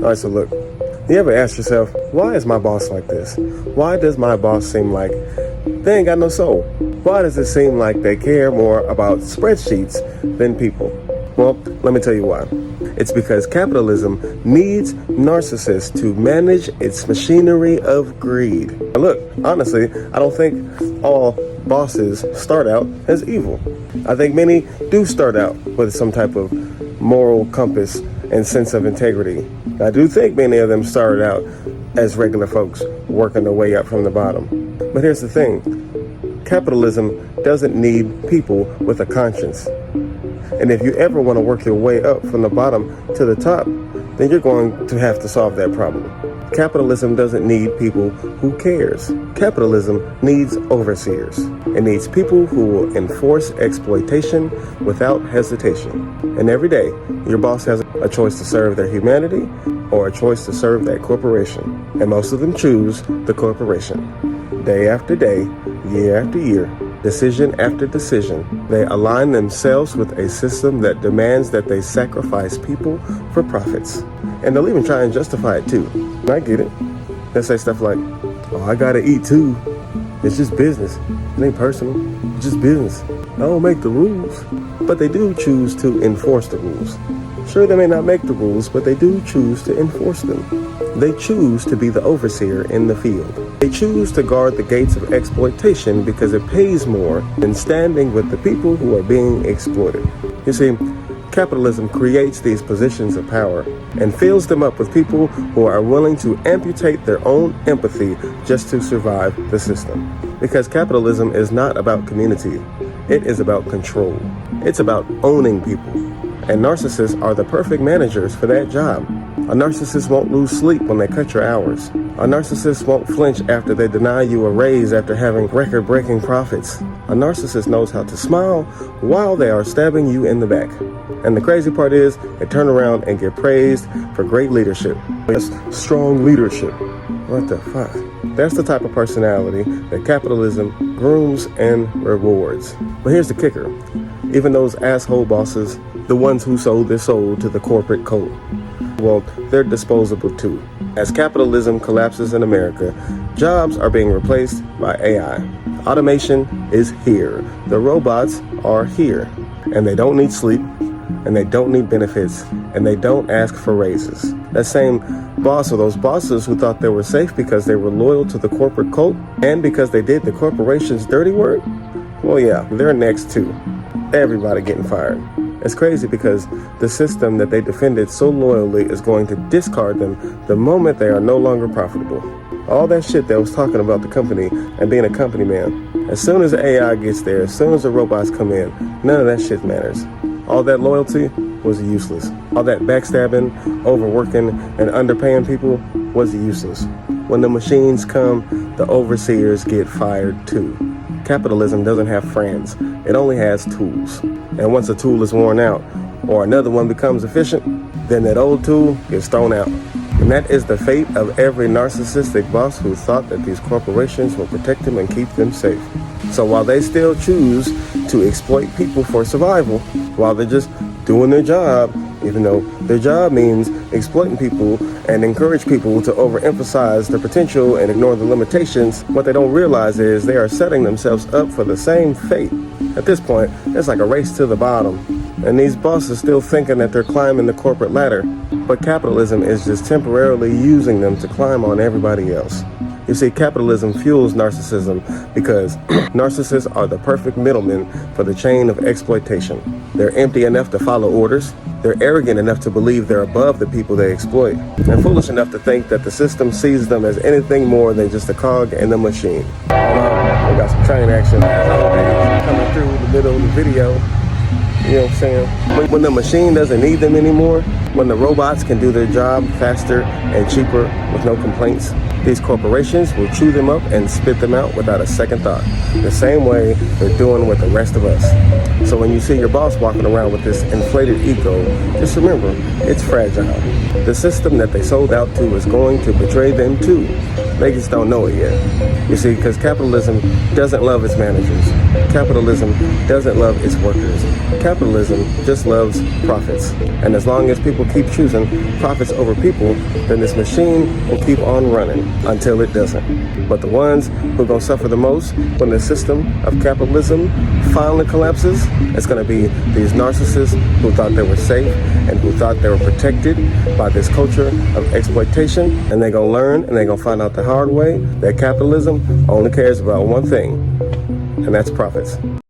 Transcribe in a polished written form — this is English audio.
Alright, so look, you ever ask yourself, why is my boss like this? Why does my boss seem like they ain't got no soul? Why does it seem like they care more about spreadsheets than people? Well, let me tell you why. It's because capitalism needs narcissists to manage its machinery of greed. Now look, honestly, I don't think all bosses start out as evil. I think many do start out with some type of moral compass and sense of integrity. I do think many of them started out as regular folks working their way up from the bottom. But here's the thing. Capitalism doesn't need people with a conscience. And if you ever want to work your way up from the bottom to the top, then you're going to have to solve that problem. Capitalism doesn't need people who cares. Capitalism needs overseers. It needs people who will enforce exploitation without hesitation. And every day, your boss has a choice to serve their humanity or a choice to serve that corporation. And most of them choose the corporation. Day after day, year after year, decision after decision, they align themselves with a system that demands that they sacrifice people for profits. And they'll even try and justify it too. And I get it. They'll say stuff like, oh, I gotta eat too. It's just business. It ain't personal. It's just business. I don't make the rules. But they do choose to enforce the rules. Sure, they may not make the rules, but they do choose to enforce them. They choose to be the overseer in the field. They choose to guard the gates of exploitation because it pays more than standing with the people who are being exploited. You see, capitalism creates these positions of power and fills them up with people who are willing to amputate their own empathy just to survive the system. Because capitalism is not about community. It is about control. It's about owning people. And narcissists are the perfect managers for that job. A narcissist won't lose sleep when they cut your hours. A narcissist won't flinch after they deny you a raise after having record-breaking profits. A narcissist knows how to smile while they are stabbing you in the back. And the crazy part is, they turn around and get praised for great leadership. That's strong leadership. What the fuck? That's the type of personality that capitalism grooms and rewards. But here's the kicker. Even those asshole bosses, the ones who sold their soul to the corporate cult, well, they're disposable too. As capitalism collapses in America, jobs are being replaced by AI. Automation is here. The robots are here. And they don't need sleep, and they don't need benefits, and they don't ask for raises. That same boss or those bosses who thought they were safe because they were loyal to the corporate cult and because they did the corporation's dirty work, well, yeah, they're next too. Everybody getting fired. It's crazy because the system that they defended so loyally is going to discard them the moment they are no longer profitable. All that shit that was talking about the company and being a company man, as soon as the AI gets there, as soon as the robots come in, none of that shit matters. All that loyalty was useless. All that backstabbing, overworking, and underpaying people was useless. When the machines come, the overseers get fired too. Capitalism doesn't have friends. It only has tools. And once a tool is worn out or another one becomes efficient, then that old tool gets thrown out. And that is the fate of every narcissistic boss who thought that these corporations will protect them and keep them safe. So while they still choose to exploit people for survival, while they're just doing their job, even though their job means exploiting people and encourage people to overemphasize their potential and ignore the limitations, what they don't realize is they are setting themselves up for the same fate. At this point, it's like a race to the bottom. And these bosses still thinking that they're climbing the corporate ladder, but capitalism is just temporarily using them to climb on everybody else. You see, capitalism fuels narcissism because narcissists are the perfect middlemen for the chain of exploitation. They're empty enough to follow orders. They're arrogant enough to believe they're above the people they exploit, and foolish enough to think that the system sees them as anything more than just a cog in the machine. We got some train action coming through the middle of the video. You know what I'm saying? When the machine doesn't need them anymore, when the robots can do their job faster and cheaper with no complaints, these corporations will chew them up and spit them out without a second thought, the same way they're doing with the rest of us. So when you see your boss walking around with this inflated ego, just remember, it's fragile. The system that they sold out to is going to betray them too. They just don't know it yet. You see, because capitalism doesn't love its managers. Capitalism doesn't love its workers. Capitalism just loves profits. And as long as people keep choosing profits over people, then this machine will keep on running until it doesn't. But the ones who are going to suffer the most when the system of capitalism finally collapses, it's going to be these narcissists who thought they were safe and who thought they were protected by this culture of exploitation. And they're going to learn and they're going to find out the hard way that capitalism only cares about one thing, and that's profits.